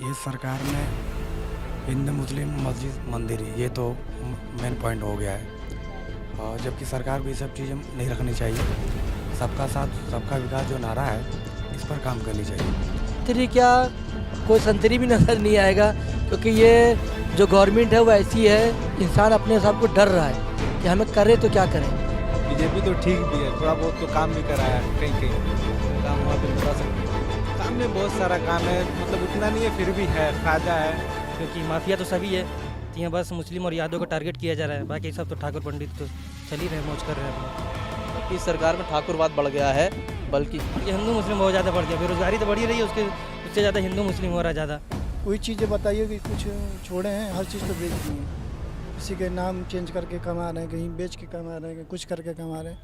ये सरकार ने हिंदू मुस्लिम मस्जिद मंदिर ये तो मेन पॉइंट हो गया है। और जबकि सरकार को ये सब चीज़ें नहीं रखनी चाहिए। सबका साथ सबका विकास जो नारा है इस पर काम करनी चाहिए। संतरी क्या, कोई संतरी भी नज़र नहीं आएगा, क्योंकि ये जो गवर्नमेंट है वो ऐसी है, इंसान अपने हिसाब को डर रहा है कि हमें करे तो क्या करें। बीजेपी तो ठीक भी है, थोड़ा बहुत तो काम भी कराया है, कहीं कहीं काम हुआ तो बता सकते हैं। काम में बहुत सारा काम है, मतलब उतना नहीं है फिर भी है, फायदा है। क्योंकि माफिया तो सभी है, तो यहाँ बस मुस्लिम और यादव को टारगेट किया जा रहा है, बाकी सब तो ठाकुर पंडित तो चल ही रहे, मौज कर रहे हैं अपने। इस सरकार में ठाकुरवाद बढ़ गया है, बल्कि ये हिंदू मुस्लिम बहुत ज़्यादा बढ़ गया, बेरोजगारी तो बढ़ी रही है, उससे ज़्यादा हिंदू मुस्लिम हो रहा है ज़्यादा। कोई चीज़ें बताइए कि कुछ छोड़े हैं, हर चीज़ तो बेच दी हैं। किसी के नाम चेंज करके कमा रहे हैं, कहीं बेच के कमा रहे हैं, कहीं कुछ करके कमा रहे हैं।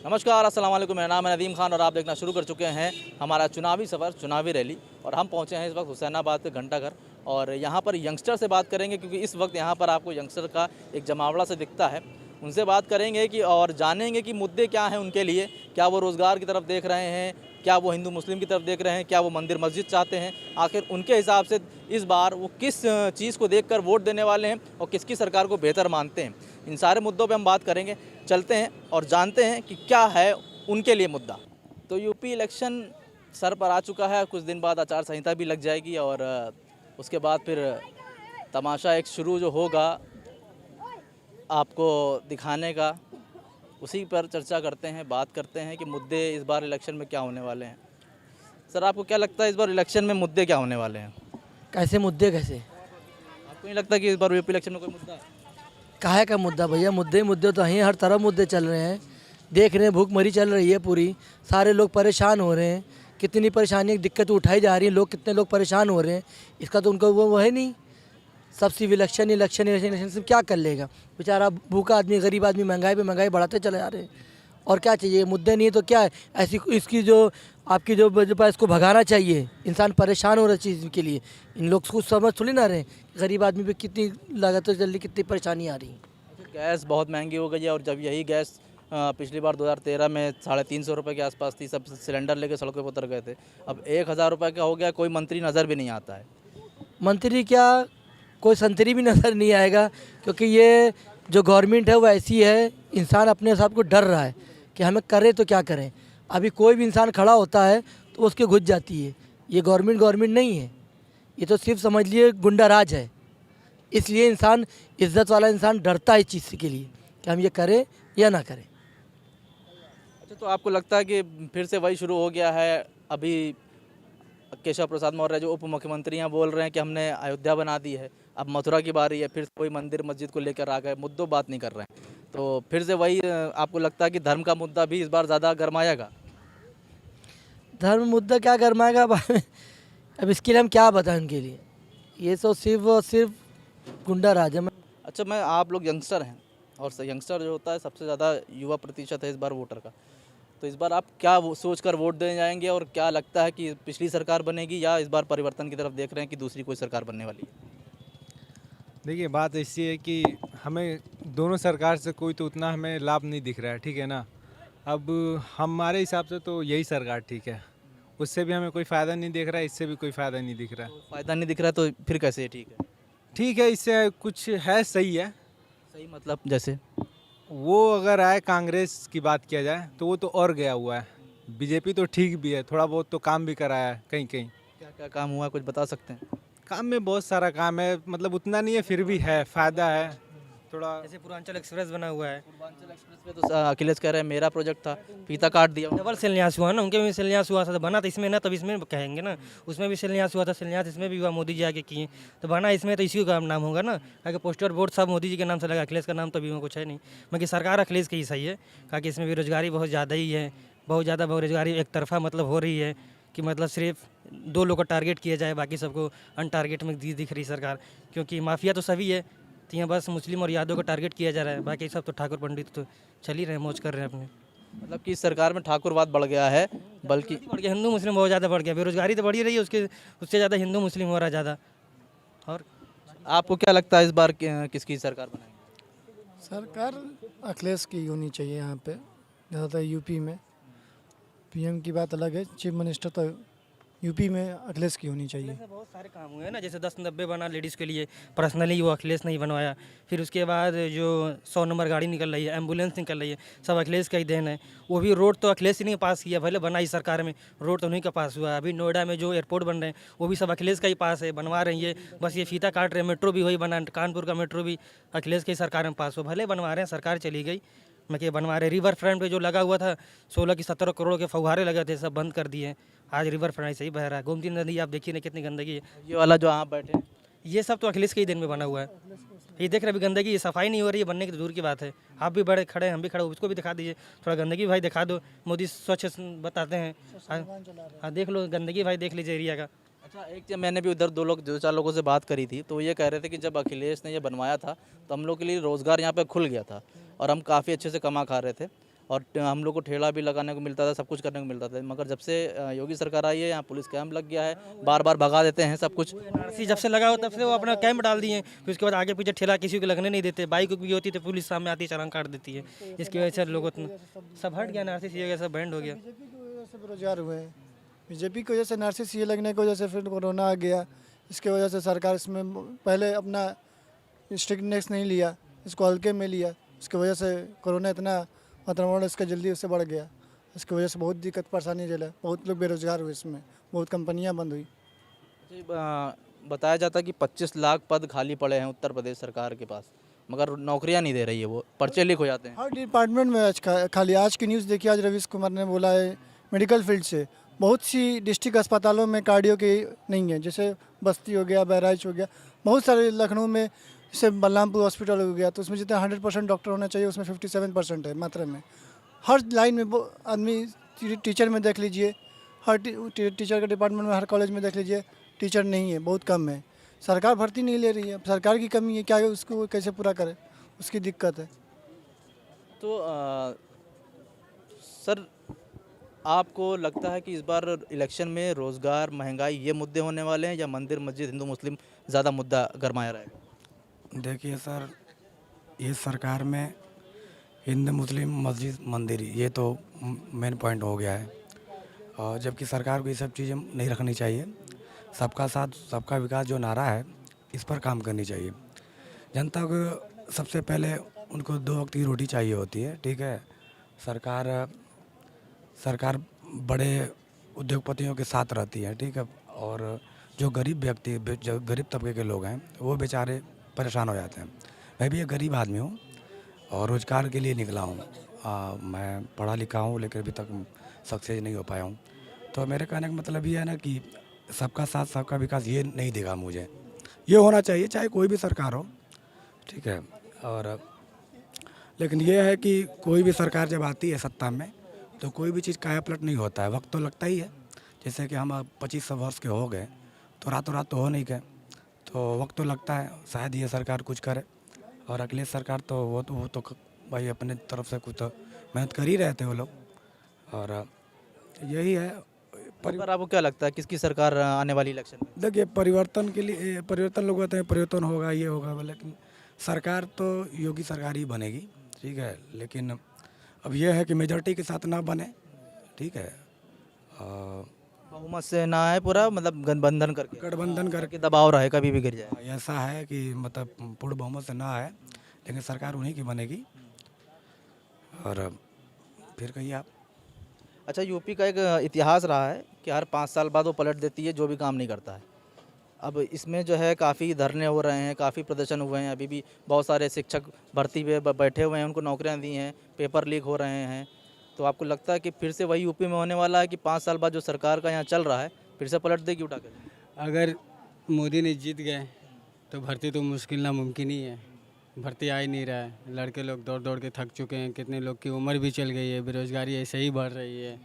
नमस्कार, अस्सलाम वालेकुम। मेरा नाम है नदीम खान और आप देखना शुरू कर चुके हैं हमारा चुनावी सफ़र, चुनावी रैली। और हम पहुंचे हैं इस वक्त हुसैनाबाद के घंटाघर, और यहाँ पर यंगस्टर से बात करेंगे, क्योंकि इस वक्त यहाँ पर आपको यंगस्टर का एक जमावड़ा से दिखता है। उनसे बात करेंगे कि और जानेंगे कि मुद्दे क्या हैं उनके लिए। क्या वो रोज़गार की तरफ देख रहे हैं, क्या वो हिंदू मुस्लिम की तरफ देख रहे हैं, क्या वो मंदिर मस्जिद चाहते हैं, आखिर उनके हिसाब से इस बार वो किस चीज़ को देखकर वोट देने वाले हैं और किसकी सरकार को बेहतर मानते हैं। इन सारे मुद्दों पे हम बात करेंगे। चलते हैं और जानते हैं कि क्या है उनके लिए मुद्दा। तो यूपी इलेक्शन सर पर आ चुका है, कुछ दिन बाद आचार संहिता भी लग जाएगी, और उसके बाद फिर तमाशा एक शुरू जो होगा आपको दिखाने का, उसी पर चर्चा करते हैं, बात करते हैं कि मुद्दे इस बार इलेक्शन में क्या होने वाले हैं। सर, आपको क्या लगता है इस बार इलेक्शन में मुद्दे क्या होने वाले हैं? कैसे मुद्दे कैसे? आपको नहीं लगता कि इस बार यूपी इलेक्शन में कोई मुद्दा है? काहे का मुद्दा भैया? मुद्दे तो हैं, हर तरफ मुद्दे चल रहे हैं। देख रहे हैं, भूखमरी चल रही है पूरी, सारे लोग परेशान हो रहे हैं। कितनी परेशानी दिक्कत उठाई जा रही है, लोग कितने लोग परेशान हो रहे हैं, इसका तो उनको वो है नहीं। सब सिर्फ इलेक्शन से क्या कर लेगा बेचारा भूखा आदमी, गरीब आदमी, महंगाई पे महंगाई बढ़ाते चले जा रहे हैं। और क्या चाहिए? मुद्दे नहीं है तो क्या है? ऐसी इसकी जो आपकी जो भाजपा, इसको भगाना चाहिए। इंसान परेशान हो रहा है चीज़ के लिए, इन लोग कुछ समझ थोड़ी ना रहे गरीब आदमी पे कितनी लागत जल्दी कितनी परेशानी आ रही है। गैस बहुत महंगी हो गई है, और जब यही गैस पिछली बार 2013 में 350 रुपये के आसपास थी, सब सिलेंडर लेके सड़कों पर उतर गए थे। अब 1000 रुपये का हो गया, कोई मंत्री नज़र भी नहीं आता है। मंत्री क्या, कोई संतरी भी नज़र नहीं आएगा, क्योंकि ये जो गवर्नमेंट है वो ऐसी है, इंसान अपने हिसाब को डर रहा है कि हमें करे तो क्या करें। अभी कोई भी इंसान खड़ा होता है तो उसके घुस जाती है। ये गवर्नमेंट नहीं है, ये तो सिर्फ समझ लिए गुंडा राज है। इसलिए इंसान, इज्जत वाला इंसान डरता है इस चीज़ के लिए कि हम ये करें या ना करें। अच्छा, तो आपको लगता है कि फिर से वही शुरू हो गया है? अभी केशव प्रसाद मौर्य जो उप मुख्यमंत्री हैं बोल रहे हैं कि हमने अयोध्या बना दी है, अब मथुरा की बारी है, फिर कोई मंदिर मस्जिद को लेकर आ गए, मुद्दों बात नहीं कर रहे हैं। तो फिर से वही आपको लगता है कि धर्म का मुद्दा भी इस बार ज़्यादा गरमाएगा? धर्म मुद्दा क्या गरमाएगा अब इसके लिए हम क्या बताएं उनके लिए? ये तो सिर्फ और सिर्फ गुंडा राज है। अच्छा, आप लोग यंगस्टर हैं, और यंगस्टर जो होता है सबसे ज़्यादा युवा प्रतिशत है इस बार वोटर का। तो इस बार आप क्या सोच कर वोट देने जाएंगे, और क्या लगता है कि पिछली सरकार बनेगी, या इस बार परिवर्तन की तरफ देख रहे हैं कि दूसरी कोई सरकार बनने वाली है? देखिए, बात ऐसी है कि हमें दोनों सरकार से कोई तो उतना हमें लाभ नहीं दिख रहा है, ठीक है ना। अब हमारे हिसाब से तो यही सरकार ठीक है, उससे भी हमें कोई फ़ायदा नहीं दिख रहा है, इससे भी कोई फ़ायदा नहीं दिख रहा है। फ़ायदा नहीं दिख रहा तो फिर कैसे ठीक है? ठीक है, इससे कुछ है, सही है। सही मतलब जैसे? वो अगर आए, कांग्रेस की बात किया जाए तो वो तो और गया हुआ है। बीजेपी तो ठीक भी है, थोड़ा बहुत तो काम भी कराया है कहीं कहीं। क्या क्या काम हुआ, कुछ बता सकते हैं? काम में बहुत सारा काम है, मतलब उतना नहीं है फिर भी है, फ़ायदा है थोड़ा। जैसे पूर्वांचल एक्सप्रेस बना हुआ है, पूर्वांचल एक्सप्रेस पे तो अखिलेश कह रहे हैं मेरा प्रोजेक्ट था, फीता काट दिया। डबल शिलान्यास हुआ ना, उनके भी शिलान्यास हुआ था, बना तो इसमें ना, तब इसमें कहेंगे ना, उसमें भी शिलान्यास हुआ था, शिलान्यास इसमें भी हुआ, मोदी जी आके किए, तो बना इसमें तो इसी का नाम होगा ना। क्योंकि पोस्टर बोर्ड सब मोदी जी के नाम से लगा, अखिलेश का नाम तो अभी में कुछ है नहीं। बाकी सरकार अखिलेश की ही सही है, क्योंकि इसमें बेरोजगारी बहुत ज़्यादा ही है, बहुत ज़्यादा बेरोजगारी एक तरफा मतलब हो रही है, कि मतलब सिर्फ 2 लोग को टारगेट किया जाए, बाकी सबको अनटारगेट में दिख रही सरकार। क्योंकि माफिया तो सभी है, तो यहाँ बस मुस्लिम और यादव को टारगेट किया जा रहा है, बाकी सब तो ठाकुर पंडित तो चल ही रहे, मौज कर रहे हैं अपने। मतलब कि इस सरकार में ठाकुरवाद बढ़ गया है, बल्कि बढ़ गया, हिंदू मुस्लिम बहुत ज़्यादा बढ़ गया, बेरोजगारी तो बढ़ी रही है, उससे ज़्यादा हिंदू मुस्लिम हो रहा है ज़्यादा। और आपको क्या लगता है इस बार किसकी सरकार बनाएंगे? सरकार अखिलेश की होनी चाहिए यहाँ पे, ज़्यादातर यूपी में। पीएम की बात अलग है, चीफ मिनिस्टर तो यूपी में अखिलेश की होनी चाहिए। अखिलेश ने बहुत सारे काम हुए हैं ना, जैसे 10-90 बना लेडीज़ के लिए, पर्सनली वो अखिलेश ने ही बनवाया। फिर उसके बाद जो 100 नंबर गाड़ी निकल रही है, एम्बुलेंस निकल रही है, सब अखिलेश का ही देन है। वो भी रोड तो अखिलेश ही ने पास किया, भले बना इस सरकार में, रोड तो उन्हीं का पास हुआ है। अभी नोएडा में जो एयरपोर्ट बन रहे हैं वो भी सब अखिलेश का ही पास है, बनवा रही है। बस ये फीता काट रहे हैं, मेट्रो भी वही बना, कानपुर का मेट्रो भी अखिलेश की सरकार में पास हो, भले बनवा रहे हैं, सरकार चली गई मैं कि बनवा रहे। रिवर फ्रंट पे जो लगा हुआ था 16 की 17 करोड़ के फव्वारे लगे थे, सब बंद कर दिए। आज रिवर फ्रंट ऐसे ही बह रहा है। गोमती नदी आप देखिए ना कितनी गंदगी है। ये वाला जो आप बैठे हैं, ये सब तो अखिलेश के ही दिन में बना हुआ है। ये देख रहे अभी गंदगी, ये सफाई नहीं हो रही है, बनने की तो दूर की बात है। आप भी बड़े खड़े हैं, हम भी खड़े, उसको भी दिखा दीजिए थोड़ा गंदगी भाई दिखा दो। मोदी स्वच्छ बताते हैं। हाँ देख लो गंदगी भाई, देख लीजिए एरिया का। अच्छा एक जब मैंने भी उधर 2-4 लोगों से बात करी थी तो ये कह रहे थे कि जब अखिलेश ने ये बनवाया था तो हम लोग के लिए रोज़गार यहाँ पे खुल गया था और हम काफ़ी अच्छे से कमा खा रहे थे और हम लोग को ठेला भी लगाने को मिलता था, सब कुछ करने को मिलता था। मगर जब से योगी सरकार आई है यहाँ पुलिस कैंप लग गया है, बार बार भगा देते हैं सब कुछ। एनआरसी जब से लगा हो तब से वो अपना कैंप डाल दिए, फिर उसके बाद आगे पीछे ठेला किसी को लगने नहीं देते। बाइक भी होती तो पुलिस सामने आती चालान काट देती है। इसकी वजह से लोगों सब हट गया, एनआरसी सी सब बैंड हो गया। बीजेपी की वजह से बेरोजगार हुए हैं। बीजेपी की वजह से एनआरसी सीए लगने की वजह से फिर कोरोना आ गया। इसके वजह से सरकार इसमें पहले अपना स्ट्रिक्टनेस नहीं लिया, इसको हल्के में लिया। इसकी वजह से कोरोना इतना वातावरण इसका जल्दी उससे बढ़ गया। इसकी वजह से बहुत दिक्कत परेशानी झेला, बहुत लोग बेरोजगार हुए, इसमें बहुत कंपनियां बंद हुई। जी, बताया जाता है कि 25 लाख पद खाली पड़े हैं उत्तर प्रदेश सरकार के पास, मगर नौकरियां नहीं दे रही है, वो पर्चे लीक हो जाते हैं। हर डिपार्टमेंट में आज खाली। आज की न्यूज़ देखिए, आज रवीश कुमार ने बोला है मेडिकल फील्ड से बहुत सी डिस्ट्रिक्ट अस्पतालों में कार्डियो की नहीं है, जैसे बस्ती हो गया, बहराइच हो गया, बहुत सारे लखनऊ में, जैसे बलरामपुर हॉस्पिटल हो गया, तो उसमें जितना 100% डॉक्टर होना चाहिए उसमें 57% है मात्रा में। हर लाइन में वो आदमी, टीचर में देख लीजिए, हर टीचर के डिपार्टमेंट में, हर कॉलेज में देख लीजिए टीचर नहीं है, बहुत कम है। सरकार भर्ती नहीं ले रही है, सरकार की कमी है, क्या है उसको कैसे पूरा करे, उसकी दिक्कत है। तो सर आपको लगता है कि इस बार इलेक्शन में रोज़गार, महंगाई ये मुद्दे होने वाले हैं या मंदिर मस्जिद हिंदू मुस्लिम ज़्यादा मुद्दा गरमाया रहेगा? देखिए सर, ये सरकार में हिंदू मुस्लिम मस्जिद मंदिर ये तो मेन पॉइंट हो गया है, और जबकि सरकार को ये सब चीज़ें नहीं रखनी चाहिए। सबका साथ सबका विकास जो नारा है इस पर काम करनी चाहिए। जनता को सबसे पहले उनको 2 वक्त की रोटी चाहिए होती है, ठीक है। सरकार बड़े उद्योगपतियों के साथ रहती है, ठीक है, और जो गरीब व्यक्ति, जो गरीब तबके के लोग हैं वो बेचारे परेशान हो जाते हैं। मैं भी एक गरीब आदमी हूँ और रोज़गार के लिए निकला हूँ। मैं पढ़ा लिखा हूँ लेकिन अभी तक सक्सेस नहीं हो पाया हूँ। तो मेरे कहने का मतलब ये है ना कि सबका साथ सबका विकास ये नहीं देगा मुझे, ये होना चाहिए चाहे कोई भी सरकार हो, ठीक है। और लेकिन ये है कि कोई भी सरकार जब आती है सत्ता में तो कोई भी चीज़ काया पलट नहीं होता है, वक्त तो लगता ही है। जैसे कि हम 25 वर्ष के हो गए तो रातों रात तो हो नहीं गए, तो वक्त तो लगता है। शायद ये सरकार कुछ करे, और अखिलेश सरकार तो वो तो भाई अपने तरफ से कुछ तो मेहनत कर ही रहे थे वो लोग, और यही है। पर आपको क्या लगता है किसकी सरकार आने वाली इलेक्शन में? देखिए, परिवर्तन के लिए परिवर्तन लोग कहते हैं परिवर्तन होगा, ये होगा, लेकिन सरकार तो योगी सरकार ही बनेगी, ठीक है। लेकिन अब यह है कि मेजॉरिटी के साथ ना बने, ठीक है, बहुमत से ना है पूरा, मतलब गठबंधन करके, गठबंधन करके दबाव रहे, कभी भी गिर जाए। ऐसा है कि मतलब पूर्ण बहुमत से ना है, लेकिन सरकार उन्हीं की बनेगी। और फिर कहिए आप। अच्छा, यूपी का एक इतिहास रहा है कि हर 5 साल बाद वो पलट देती है जो भी काम नहीं करता है। अब इसमें जो है काफ़ी धरने हो रहे हैं, काफ़ी प्रदर्शन हुए हैं, अभी भी बहुत सारे शिक्षक भर्ती पे बैठे हुए हैं, उनको नौकरियां दी हैं, पेपर लीक हो रहे हैं। तो आपको लगता है कि फिर से वही यूपी में होने वाला है कि 5 साल बाद जो सरकार का यहाँ चल रहा है फिर से पलट देगी उठा कर? अगर मोदी ने जीत गए तो भर्ती तो मुश्किल नामुमकिन ही है, भर्ती आ ही नहीं रहा है। लड़के लोग दौड़ दौड़ के थक चुके हैं, कितने लोग की उम्र भी चल गई है, बेरोज़गारी ऐसे ही बढ़ रही है।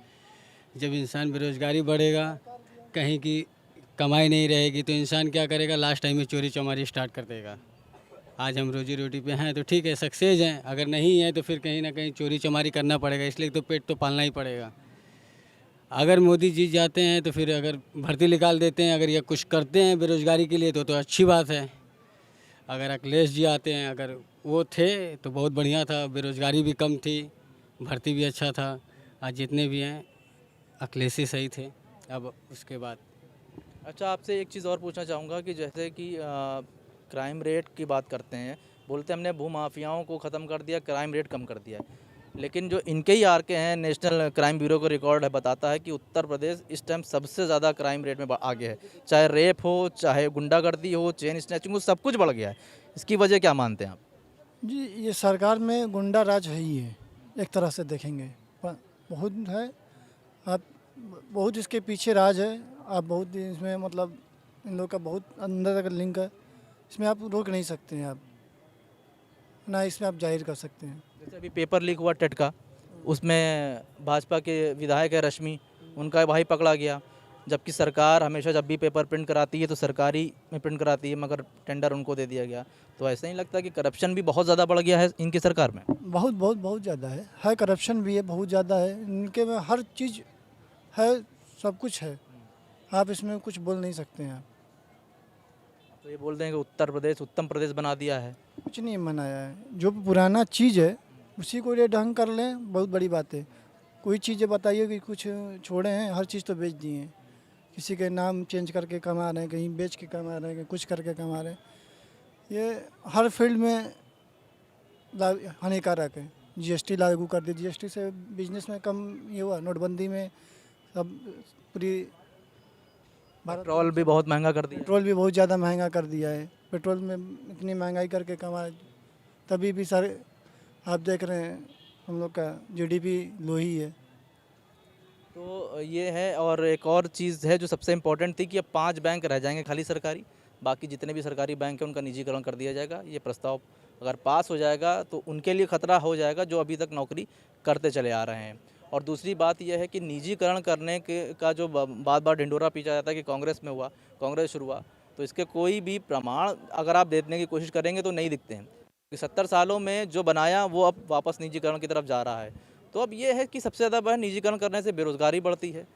जब इंसान बेरोज़गारी बढ़ेगा, कहीं की कमाई नहीं रहेगी तो इंसान क्या करेगा, लास्ट टाइम में चोरी चमारी स्टार्ट कर देगा। आज हम रोजी रोटी पे हैं तो ठीक है, सक्सेस हैं, अगर नहीं है तो फिर कहीं ना कहीं चोरी चमारी करना पड़ेगा, इसलिए तो पेट तो पालना ही पड़ेगा। अगर मोदी जीत जाते हैं तो फिर अगर भर्ती निकाल देते हैं, अगर ये कुछ करते हैं बेरोज़गारी के लिए तो अच्छी बात है। अगर अखिलेश जी आते हैं, अगर वो थे तो बहुत बढ़िया था, बेरोज़गारी भी कम थी, भर्ती भी अच्छा था। आज जितने भी हैं अखिलेश ही सही थे। अब उसके बाद अच्छा, आपसे एक चीज़ और पूछना चाहूँगा कि जैसे कि क्राइम रेट की बात करते हैं, बोलते हैं हमने भूमाफियाओं को ख़त्म कर दिया, क्राइम रेट कम कर दिया है, लेकिन जो इनके ही आर के हैं, नेशनल क्राइम ब्यूरो का रिकॉर्ड है, बताता है कि उत्तर प्रदेश इस टाइम सबसे ज़्यादा क्राइम रेट में आगे है। चाहे रेप हो, चाहे गुंडागर्दी हो, चेन स्नैचिंग हो, सब कुछ बढ़ गया है। इसकी वजह क्या मानते हैं आप? जी, ये सरकार में गुंडा राज है ही है, एक तरह से देखेंगे बहुत है। आप बहुत इसके पीछे राज है। आप बहुत इसमें मतलब इन लोग का बहुत अंदर तक लिंक है। इसमें आप रोक नहीं सकते हैं, आप ना इसमें आप जाहिर कर सकते हैं। जैसे अभी पेपर लीक हुआ टेट का, उसमें भाजपा के विधायक है रश्मि, उनका भाई पकड़ा गया, जबकि सरकार हमेशा जब भी पेपर प्रिंट कराती है तो सरकारी में प्रिंट कराती है, मगर टेंडर उनको दे दिया गया। तो ऐसा नहीं लगता कि करप्शन भी बहुत ज़्यादा बढ़ गया है इनकी सरकार में? बहुत बहुत बहुत ज़्यादा है। करप्शन भी है, बहुत ज़्यादा है इनके में। हर चीज़ है, सब कुछ है। आप इसमें कुछ बोल नहीं सकते हैं। आप तो ये बोल दें कि उत्तर प्रदेश उत्तम प्रदेश बना दिया है। कुछ नहीं मनाया है। जो पुराना चीज़ है उसी को ये ढंग कर लें, बहुत बड़ी बात है। कोई चीज़ें बताइए कि कुछ छोड़े हैं, हर चीज़ तो बेच दिए हैं। किसी के नाम चेंज करके कमा रहे हैं, कहीं बेच के कमा रहे हैं, कहीं कुछ करके कमा रहे हैं। ये हर फील्ड में हानिकारक है। जीएसटी लागू कर दी, जीएसटी से बिजनेस में कम ये हुआ। नोटबंदी में सब पूरी पेट्रोल भी बहुत महंगा कर दिया। पेट्रोल भी बहुत ज़्यादा महंगा कर दिया है। पेट्रोल में इतनी महंगाई करके कमा, तभी भी सारे आप देख रहे हैं हम लोग का जीडीपी लो ही है। तो ये है, और एक और चीज़ है जो सबसे इम्पोर्टेंट थी कि अब 5 बैंक रह जाएंगे खाली सरकारी, बाकी जितने भी सरकारी बैंक हैं उनका निजीकरण कर दिया जाएगा। ये प्रस्ताव अगर पास हो जाएगा तो उनके लिए खतरा हो जाएगा जो अभी तक नौकरी करते चले आ रहे हैं। और दूसरी बात यह है कि निजीकरण करने के जो बार बार ढिंडोरा पीटा जाता है कि कांग्रेस में हुआ, कांग्रेस शुरू हुआ, तो इसके कोई भी प्रमाण अगर आप देने की कोशिश करेंगे तो नहीं दिखते हैं कि 70 सालों में जो बनाया वो अब वापस निजीकरण की तरफ जा रहा है। तो अब ये है कि सबसे ज़्यादा वह निजीकरण करने से बेरोज़गारी बढ़ती है।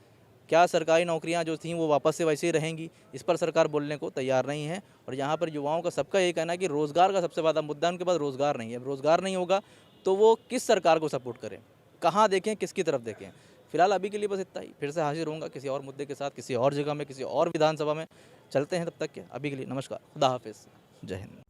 क्या सरकारी नौकरियां जो थीं वो वापस से वैसे ही रहेंगी, इस पर सरकार बोलने को तैयार नहीं है। और यहाँ पर युवाओं का सबका यही कहना है कि रोज़गार का सबसे बड़ा मुद्दा, उनके पास रोज़गार नहीं है। रोज़गार नहीं होगा तो वो किस सरकार को सपोर्ट करें, कहाँ देखें, किसकी तरफ देखें। फिलहाल अभी के लिए बस इतना ही। फिर से हाजिर होऊंगा किसी और मुद्दे के साथ, किसी और जगह में, किसी और विधानसभा में। चलते हैं, तब तक के अभी के लिए नमस्कार, खुदा हाफिज़, जय हिंद।